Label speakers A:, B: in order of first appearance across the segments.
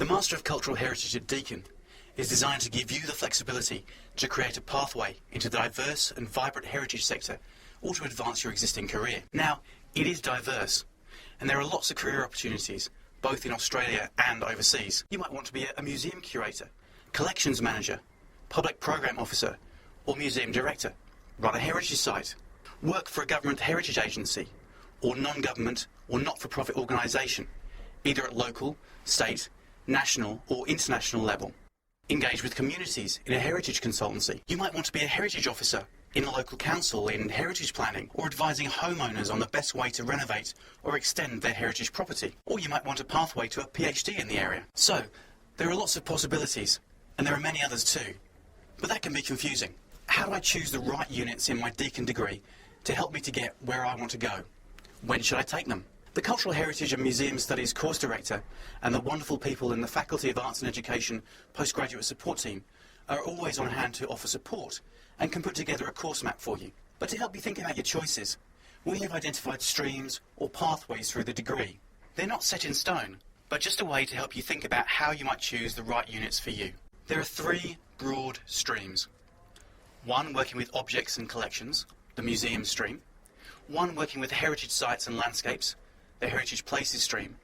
A: The Master of Cultural Heritage at Deakin is designed to give you the flexibility to create a pathway into the diverse and vibrant heritage sector or to advance your existing career. Now, it is diverse, and there are lots of career opportunities, both in Australia and overseas. You might want to be a museum curator, collections manager, public program officer, or museum director, run a heritage site, work for a government heritage agency, or non-government or not-for-profit organisation, either at local, state, national or international level. Engage with communities in a heritage consultancy. You might want to be a heritage officer in a local council in heritage planning, or advising homeowners on the best way to renovate or extend their heritage property. Or you might want a pathway to a PhD in the area. So, there are lots of possibilities, and there are many others too. But that can be confusing. How do I choose the right units in my Deakin degree to help me to get where I want to go? When should I take them? The Cultural Heritage and Museum Studies course director and the wonderful people in the Faculty of Arts and Education postgraduate support team are always on hand to offer support and can put together a course map for you. But to help you think about your choices, we have identified streams or pathways through the degree. They're not set in stone, but just a way to help you think about how you might choose the right units for you. There are three broad streams. One working with objects and collections, the museum stream. One working with heritage sites and landscapes, the Heritage Places stream,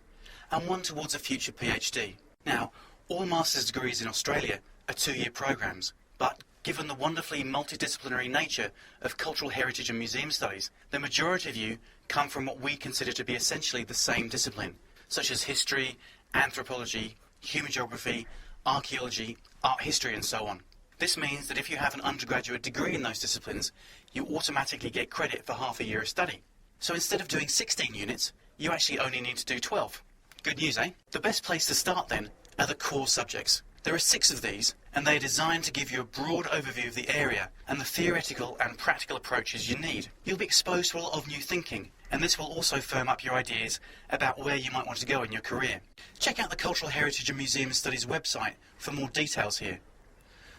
A: and one towards a future PhD. Now, all master's degrees in Australia are 2-year programs, but given the wonderfully multidisciplinary nature of cultural heritage and museum studies, the majority of you come from what we consider to be essentially the same discipline, such as history, anthropology, human geography, archaeology, art history and so on. This means that if you have an undergraduate degree in those disciplines, you automatically get credit for half a year of study. So instead of doing 16 units, you actually only need to do 12. Good news, eh? The best place to start then are the core subjects. There are 6 of these, and they are designed to give you a broad overview of the area and the theoretical and practical approaches you need. You'll be exposed to a lot of new thinking, and this will also firm up your ideas about where you might want to go in your career. Check out the Cultural Heritage and Museum Studies website for more details here.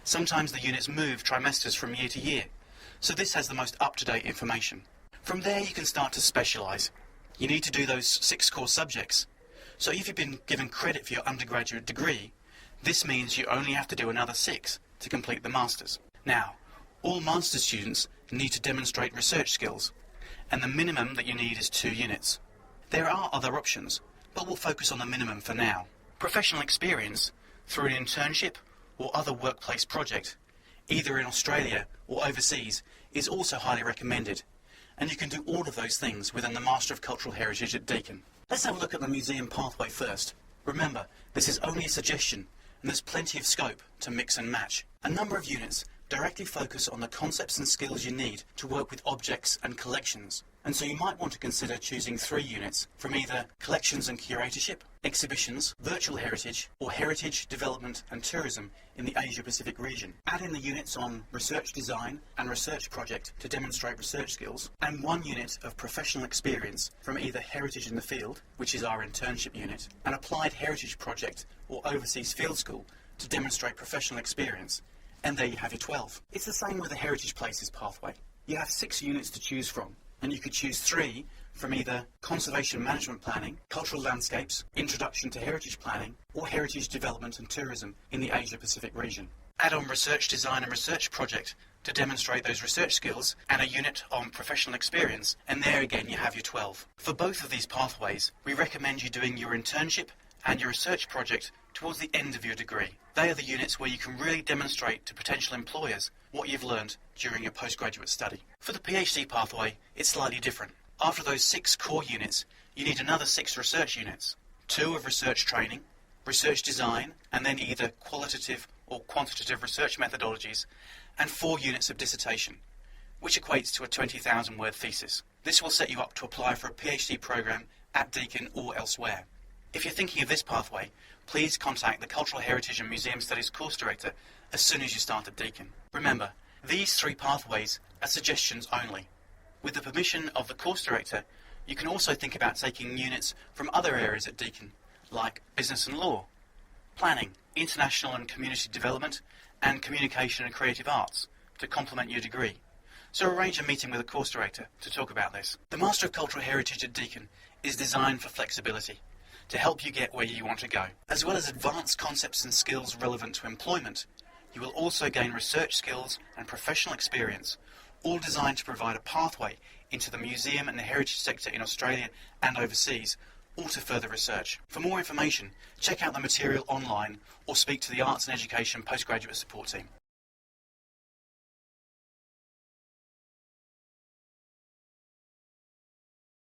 A: Sometimes the units move trimesters from year to year, so this has the most up-to-date information. From there you can start to specialise. You need to do those 6 core subjects. So if you've been given credit for your undergraduate degree, this means you only have to do another 6 to complete the Masters. Now, all Master's students need to demonstrate research skills, and the minimum that you need is 2 units. There are other options, but we'll focus on the minimum for now. Professional experience through an internship or other workplace project, either in Australia or overseas, is also highly recommended, and you can do all of those things within the Master of Cultural Heritage at Deakin. Let's have a look at the museum pathway first. Remember, this is only a suggestion, and there's plenty of scope to mix and match. A number of units directly focus on the concepts and skills you need to work with objects and collections, and so you might want to consider choosing 3 units from either collections and curatorship, exhibitions, virtual heritage, or heritage, development and tourism in the Asia-Pacific region. Add in the units on research design and research project to demonstrate research skills, and 1 unit of professional experience from either heritage in the field, which is our internship unit, and applied heritage project or overseas field school to demonstrate professional experience. And there you have your 12. It's the same with the Heritage Places pathway. You have 6 units to choose from, and you could choose 3 from either Conservation Management Planning, Cultural Landscapes, Introduction to Heritage Planning, or Heritage Development and Tourism in the Asia-Pacific region. Add on Research Design and Research Project to demonstrate those research skills, and a unit on Professional Experience, and there again you have your 12. For both of these pathways, we recommend you doing your internship and your research project towards the end of your degree. They are the units where you can really demonstrate to potential employers what you've learned during your postgraduate study. For the PhD pathway, it's slightly different. After those 6 core units, you need another 6 research units, 2 of research training, research design, and then either qualitative or quantitative research methodologies, and 4 units of dissertation, which equates to a 20,000 word thesis. This will set you up to apply for a PhD program at Deakin or elsewhere. If you're thinking of this pathway, please contact the Cultural Heritage and Museum Studies course director as soon as you start at Deakin. Remember, these 3 pathways are suggestions only. With the permission of the course director, you can also think about taking units from other areas at Deakin, like business and law, planning, international and community development, and communication and creative arts to complement your degree. So arrange a meeting with a course director to talk about this. The Master of Cultural Heritage at Deakin is designed for flexibility, to help you get where you want to go. As well as advanced concepts and skills relevant to employment, you will also gain research skills and professional experience, all designed to provide a pathway into the museum and the heritage sector in Australia and overseas, or to further research. For more information, check out the material online or speak to the Arts and Education Postgraduate Support Team.